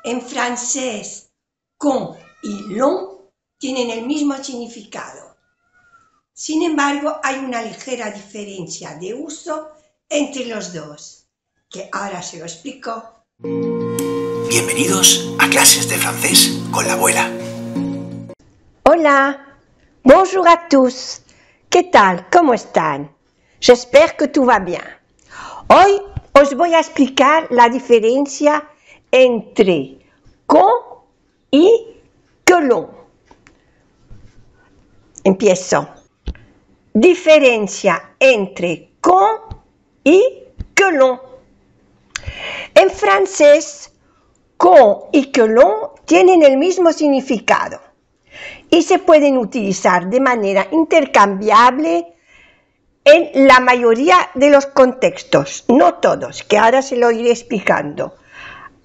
En francés, con y long tienen el mismo significado. Sin embargo, hay una ligera diferencia de uso entre los dos, que ahora se lo explico. Bienvenidos a Clases de Francés con la abuela. Hola, bonjour à tous. ¿Qué tal? ¿Cómo están? J'espère que tout va bien. Hoy os voy a explicar la diferencia entre con y que l'on. Empiezo. Diferencia entre con y que l'on. En francés, con y que l'on tienen el mismo significado y se pueden utilizar de manera intercambiable en la mayoría de los contextos, no todos, que ahora se lo iré explicando.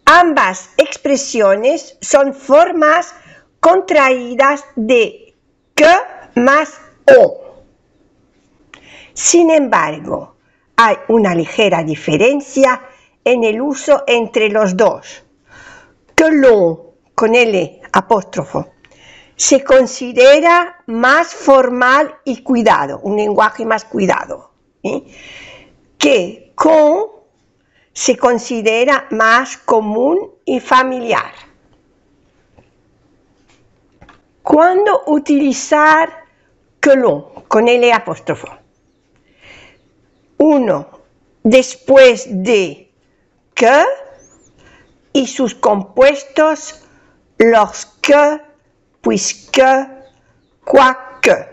Ambas expresiones son formas contraídas de que más on. Sin embargo, hay una ligera diferencia en el uso entre los dos. Que l'on, con L apóstrofo, se considera más formal y cuidado, un lenguaje más cuidado, que con se considera más común y familiar. ¿Cuándo utilizar que l'on con L apóstrofo? 1. Después de que y sus compuestos lorsque, puisque, quoique.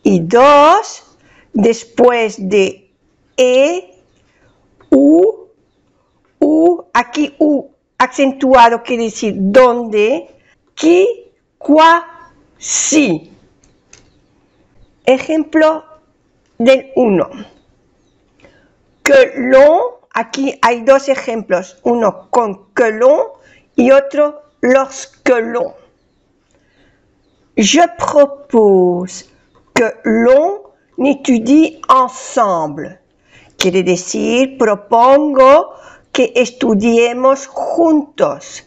Y 2, después de u, aquí u acentuado quiere decir donde, qui, quoi, si. Ejemplo del 1. Que l'on, aquí hay dos ejemplos, uno con que l'on y otro lorsque l'on. Je propose que l'on étudie ensemble. Quiere decir, propongo que estudiemos juntos.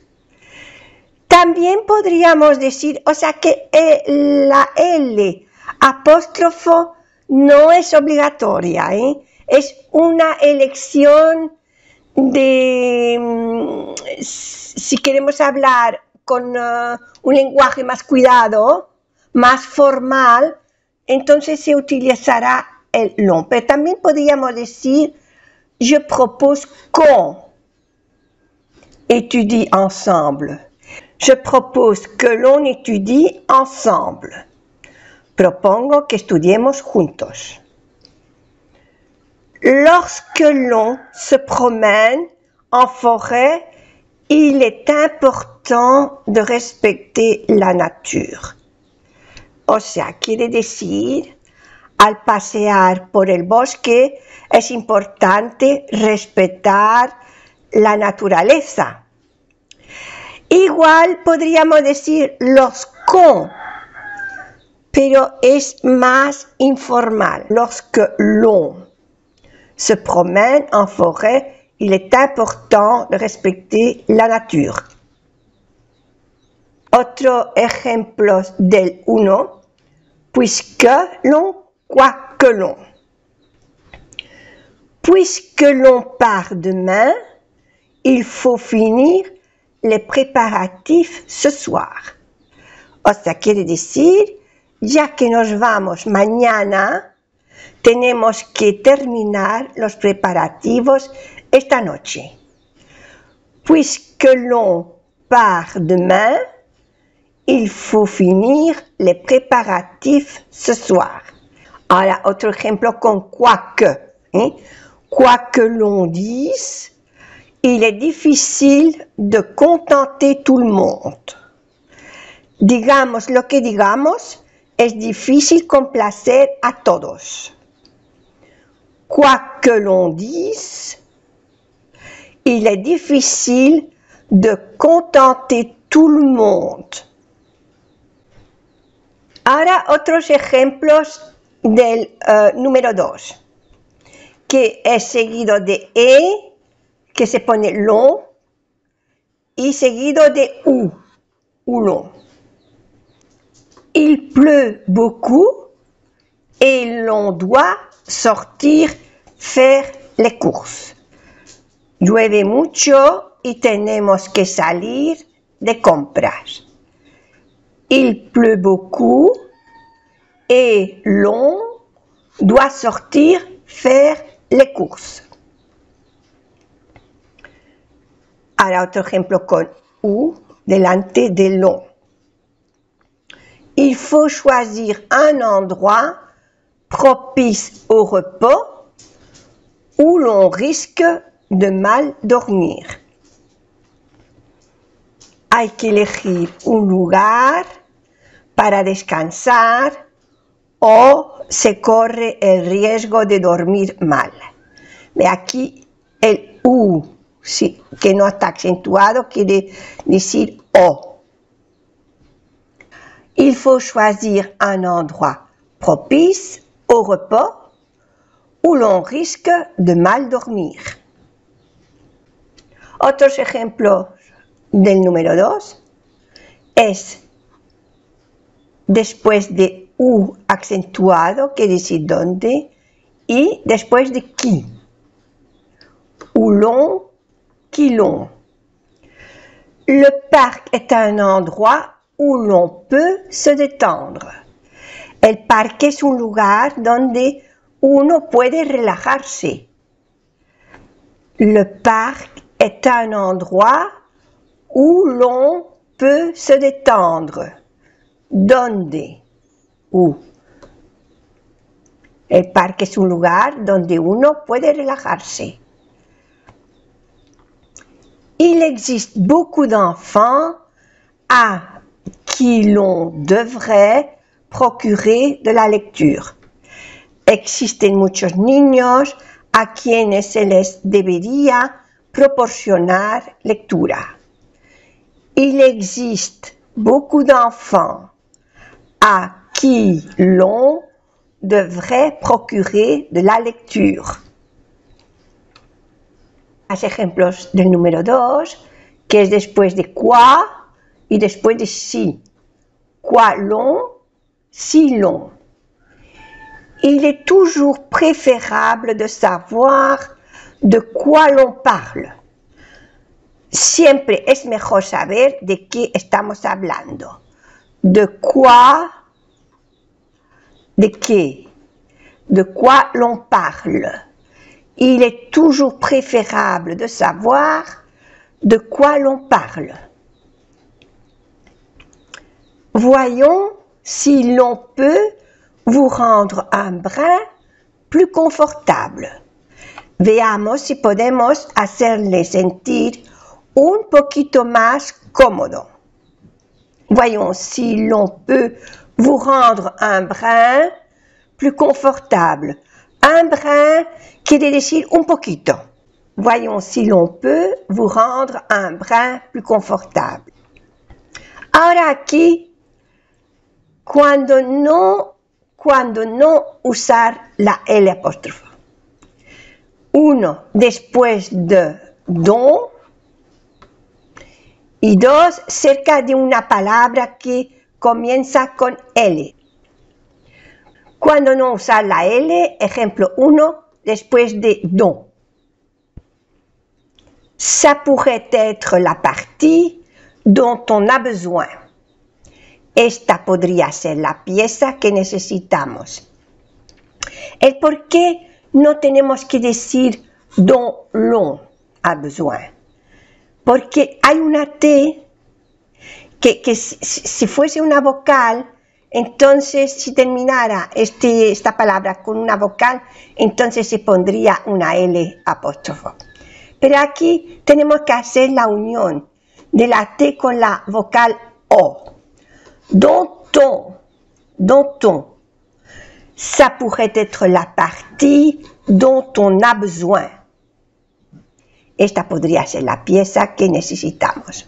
También podríamos decir, o sea que la L apóstrofo no es obligatoria, es una elección de, si queremos hablar con un lenguaje más cuidado, más formal, entonces se utilizará el l'on. Pero también podríamos decir, je propose qu'on étudie ensemble. Je propose que l'on étudie ensemble. Propongo que estudiemos juntos. Lorsque l'on se promène en forêt, il est important de respecter la nature. O sea, quiere decir, al pasear por el bosque es importante respetar la naturaleza. Igual podríamos decir lorsqu'on, pero es más informal. Lorsque l'on se promène en forêt, il est important de respecter la nature. Otro ejemplo del 1, puisque l'on, quoique l'on. Puisque l'on part demain, il faut finir les preparatifs ce soir. O sea, quiere decir, ya que nos vamos mañana, tenemos que terminar los preparativos esta noche. Puisque l'on part demain, il faut finir les préparatifs ce soir. Ahora, otro ejemplo con quoique. Quoi que l'on dise, il est difficile de contenter tout le monde. Digamos lo que digamos, es difícil complacer a todos. Quoi que l'on dise, il est difficile de contenter tout le monde. Ahora otros ejemplos del número 2, que es seguido de que se pone l'on, y y seguido de ou, long. Il pleut beaucoup et l'on doit sortir faire les courses. Llueve mucho y tenemos que salir de compras. Il pleut beaucoup et l'on doit sortir faire les courses. Ahora otro ejemplo con ou delante de l'on. Il faut choisir un endroit propice au repos où l'on risque de mal dormir. Hay que elegir un lugar para descansar o se corre el riesgo de dormir mal. Ve aquí el ou, sí, que no está acentuado, quiere decir o. Il faut choisir un endroit propice au repos où l'on risque de mal dormir. Otros ejemplos del número 2 es después de ou acentuado, quiere decir dónde, y después de qui. Où l'on, qui l'on. Le parc est un endroit où l'on peut se détendre. El parque es un lugar donde uno puede relajarse. Le parc est un endroit où l'on peut se détendre. ¿Dónde? Où. El parque es un lugar donde uno puede relajarse. Il existe beaucoup d'enfants à qui l'on devrait procurer de la lecture. Existen muchos niños a quienes se les debería proporcionar lectura. Il existe beaucoup d'enfants à qui l'on devrait procurer de la lecture. Los ejemplos del número 2, que es después de quoi y después de si. Quoi l'on, si l'on. Il est toujours préférable de savoir de quoi l'on parle. Siempre es mejor saber de qué estamos hablando. De quoi, de qué, de quoi l'on parle. Il est toujours préférable de savoir de quoi l'on parle. Voyons si l'on peut vous rendre un brin plus confortable. Veamos si podemos hacerle sentir un poquito más cómodo. Voyons si l'on peut vous rendre un brin plus confortable. Un brin quiere decir un poquito. Voyons si l'on peut vous rendre un brin plus confortable. Ahora aquí, cuando no usar la L apóstrofe. 1 después de don y 2 cerca de una palabra que comienza con L. Cuando no usar la L, ejemplo 1 después de don. Ça pourrait être la partie dont on a besoin. Esta podría ser la pieza que necesitamos. El por qué no tenemos que decir dont l'on a besoin. Porque hay una T que si fuese una vocal, entonces si terminara esta palabra con una vocal, entonces se pondría una L apóstrofo. Pero aquí tenemos que hacer la unión de la T con la vocal O. Dont on. Ça pourrait être la partie dont on a besoin. Esta podría ser la pieza que necesitamos.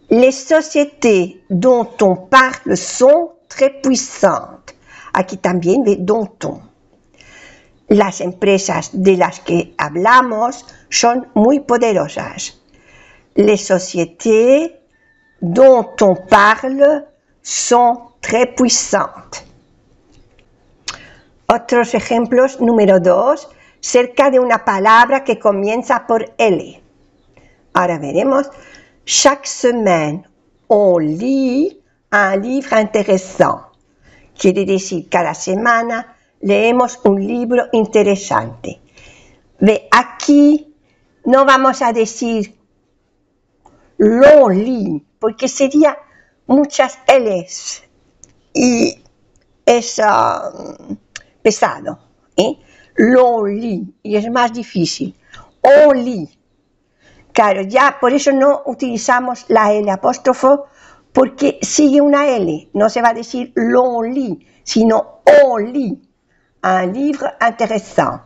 Les sociétés dont on parle sont très puissantes. Aquí también ve dont on. Las empresas de las que hablamos son muy poderosas. les sociétés dont on parle son très puissantes. Otros ejemplos, número 2, cerca de una palabra que comienza por L. Ahora veremos, chaque semaine on lit un livre intéressant. Quiere decir, cada semana leemos un libro interesante. Ve, aquí no vamos a decir l'on lit, porque sería muchas L's y es pesado. L'on lit, y es más difícil. On lit. Claro, ya por eso no utilizamos la L apóstrofo, porque sigue una L. No se va a decir l'on lit, sino on lit. Un livre intéressant.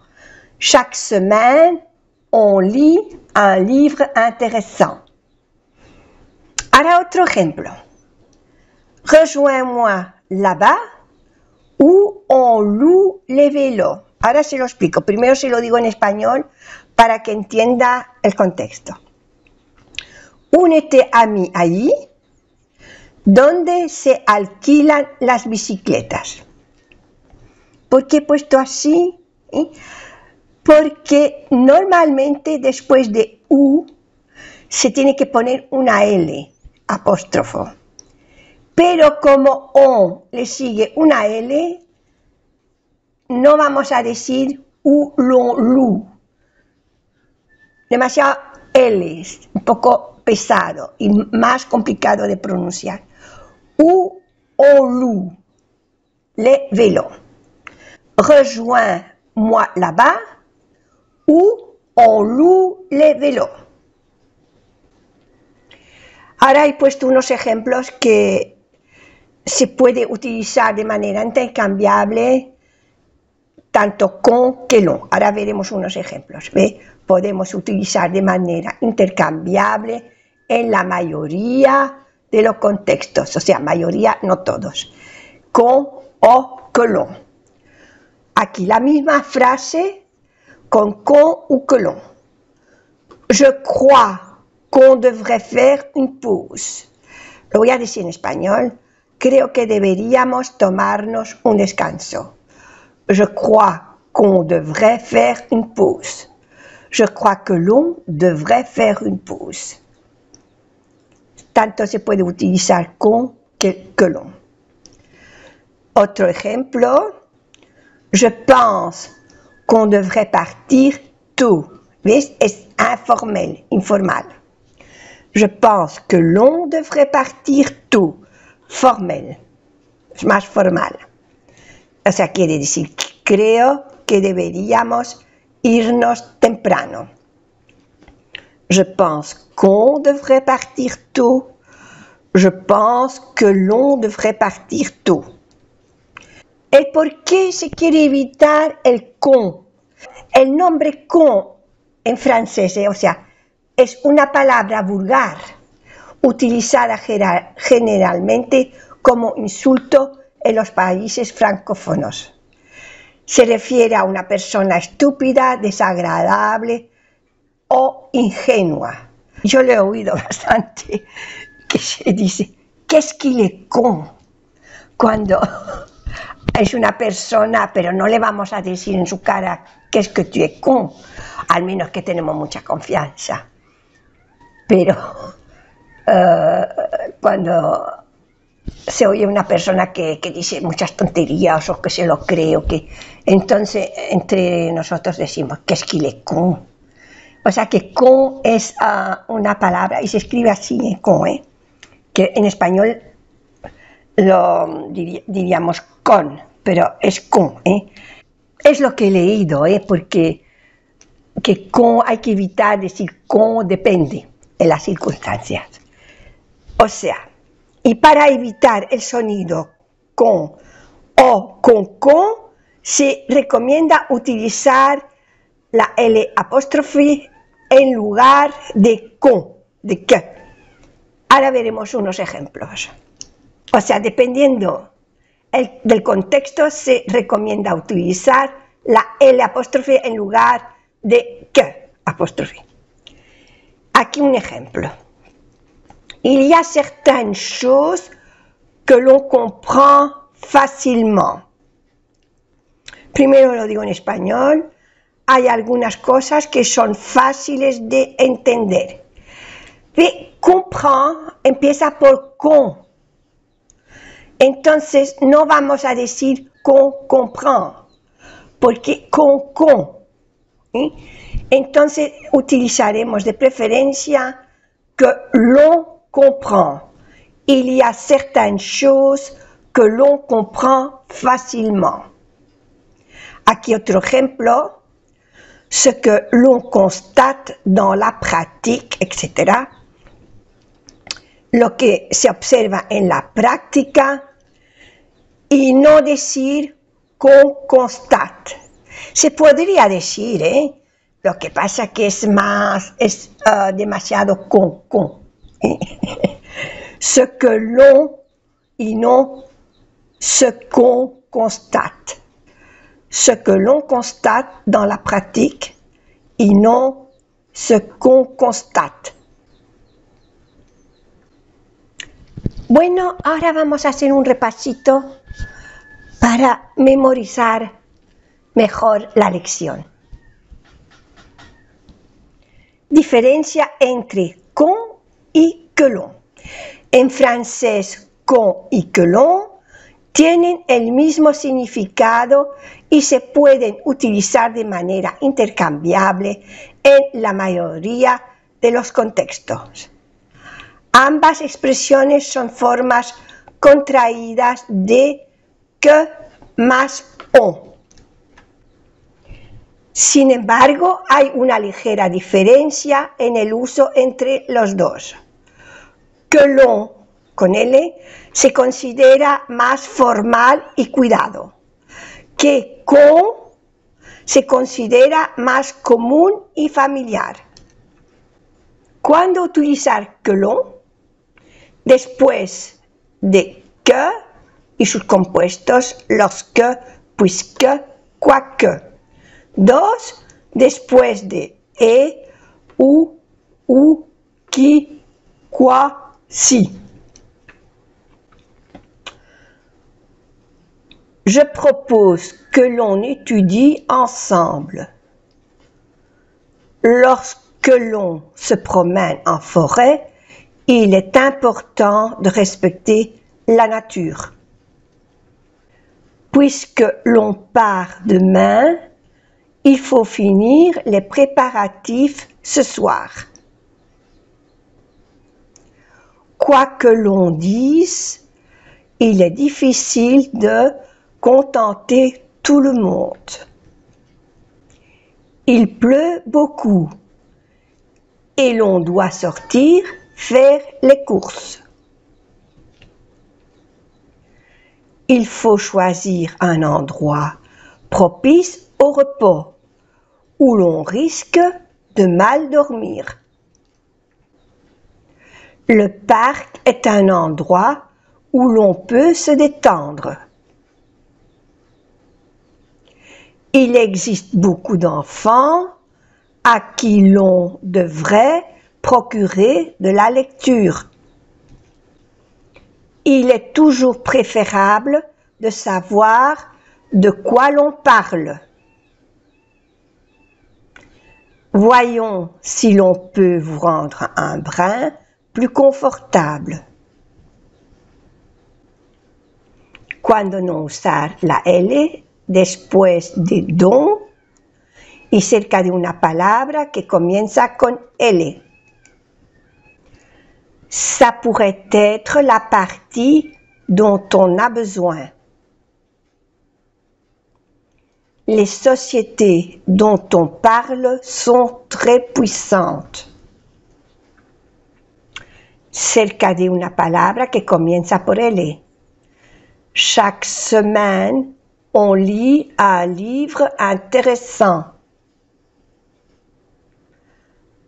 Chaque semaine, on lit un livre intéressant. Ahora otro ejemplo. Rejoins-moi là-bas où on loue les vélos. Ahora se lo explico. Primero se lo digo en español para que entienda el contexto. Únete a mí allí donde se alquilan las bicicletas. ¿Por qué he puesto así? Porque normalmente después de U se tiene que poner una L apóstrofo. Pero como O le sigue una L, no vamos a decir U, lo, lu. Demasiado L, un poco pesado y más complicado de pronunciar. U, o, lu, le vélo. Rejoins-moi là-bas où on loue les vélos. Ahora he puesto unos ejemplos que se puede utilizar de manera intercambiable tanto con que l'on. Ahora veremos unos ejemplos. ¿Ve? Podemos utilizar de manera intercambiable en la mayoría de los contextos, o sea, mayoría, no todos, con o que l'on. Aquí la misma frase con ou que l'on. Je crois qu'on devrait faire une pause. Lo voy a decir en español. Creo que deberíamos tomarnos un descanso. Je crois qu'on devrait faire une pause. Je crois que l'on devrait faire une pause. Tanto se puede utilizar con que l'on. Otro ejemplo. Je pense qu'on devrait partir tôt. ¿Ves? Es informel, informal. Je pense que l'on devrait partir tôt. Formel. Es más formal. O sea, quiere decir, creo que deberíamos irnos temprano. Je pense qu'on devrait partir tôt. Je pense que l'on devrait partir tôt. ¿El por qué se quiere evitar el con? El nombre con en francés, o sea, es una palabra vulgar, utilizada generalmente como insulto en los países francófonos. Se refiere a una persona estúpida, desagradable o ingenua. Yo lo he oído bastante, que se dice, qu'est-ce qu'il est con? Cuando es una persona, pero no le vamos a decir en su cara que es que tu es con, al menos que tenemos mucha confianza. Pero cuando se oye una persona que dice muchas tonterías o que se lo cree, entonces entre nosotros decimos que es qu'il est con. O sea que con es una palabra y se escribe así, con, que en español lo diríamos con, pero es con. Es lo que he leído, porque que con hay que evitar decir con depende de las circunstancias. O sea, y para evitar el sonido con o con, se recomienda utilizar la L apóstrofe en lugar de con, de que. Ahora veremos unos ejemplos. O sea, dependiendo del contexto, se recomienda utilizar la L apóstrofe en lugar de que apóstrofe. Aquí un ejemplo. Il y a certaines choses que l'on comprend facilement. Primero lo digo en español. Hay algunas cosas que son fáciles de entender. Comprend empieza por con. Entonces no vamos a decir qu'on comprend, porque con. ¿Sí? Entonces utilizaremos de preferencia que l'on comprend. Il y a certaines choses que l'on comprend facilement. Aquí otro ejemplo. Ce que l'on constate dans la pratique, etc. Lo que se observa en la práctica y no decir qu'on constate. Se podría decir, lo que pasa que es demasiado con. Ce que l'on y no ce qu'on constate. Ce que l'on constate dans la pratique y no ce qu'on constate. Bueno, ahora vamos a hacer un repasito para memorizar mejor la lección. Diferencia entre con y que l'on. En francés, con y que l'on tienen el mismo significado y se pueden utilizar de manera intercambiable en la mayoría de los contextos. Ambas expresiones son formas contraídas de que más on. Sin embargo, hay una ligera diferencia en el uso entre los dos. Que l'on, con L, se considera más formal y cuidado, que con se considera más común y familiar. ¿Cuándo utilizar que l'on? Después de que y sus compuestos, los que, puisque, quoique. 2. Después de ou, qui, quoi, si. Je propose que l'on étudie ensemble. Lorsque l'on se promène en forêt, il est important de respecter la nature. Puisque l'on part demain, il faut finir les préparatifs ce soir. Quoi que l'on dise, il est difficile de contenter tout le monde. Il pleut beaucoup et l'on doit sortir faire les courses. Il faut choisir un endroit propice au repos où l'on risque de mal dormir. Le parc est un endroit où l'on peut se détendre. Il existe beaucoup d'enfants à qui l'on devrait procurer de la lecture. Il est toujours préférable de savoir de quoi l'on parle. Voyons si l'on peut vous rendre un brin plus confortable. Cuando no usar la L después de don y cerca de una palabra que comienza con L. Ça pourrait être la partie dont on a besoin. Les sociétés dont on parle sont très puissantes. Cerca de una palabra que comienza por L. Chaque semaine, on lit un livre intéressant.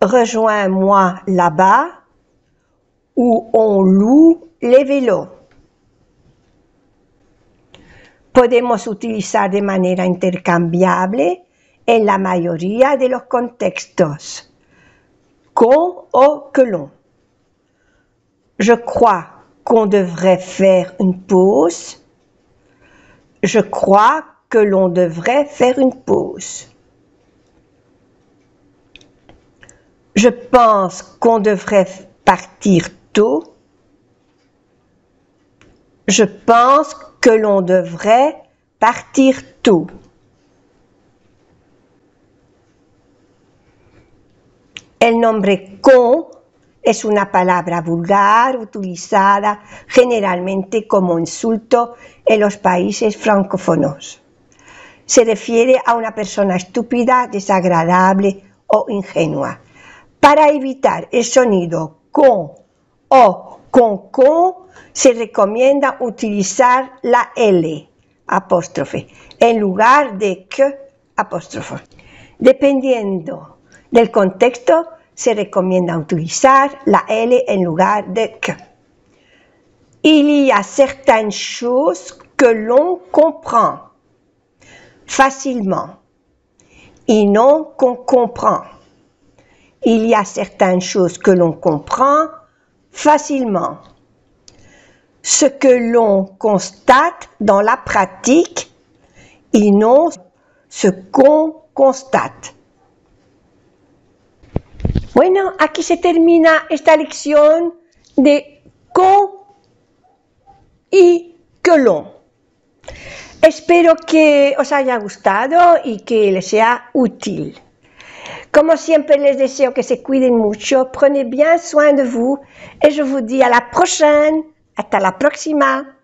Rejoins-moi là-bas où on loue les vélos. Podemos utilizar de manera intercambiable en la mayoría de los contextos. qu'on ou que l'on. Je crois qu'on devrait faire une pause. Je crois que l'on devrait faire une pause. Je pense qu'on devrait partir tôt. Je pense que l'on devrait partir tôt. El nombre con es una palabra vulgar utilizada generalmente como insulto en los países francófonos. Se refiere a una persona estúpida, desagradable o ingenua. Para evitar el sonido con o con, se recomienda utilizar la L apóstrofe en lugar de que apóstrofe. Dependiendo del contexto, se recomienda utilizar la L en lugar de que. Il y a certaines choses que l'on comprend facilement et non qu'on comprend. Il y a certaines choses que l'on comprend facilement. Ce que l'on constate dans la pratique et non ce qu'on constate. Bueno, aquí se termina esta lección de con y que l'on. Espero que os haya gustado y que les sea útil. Como siempre les deseo que se cuiden mucho, prenez bien soin de vous et je vous dis à la prochaine. Hasta la próxima.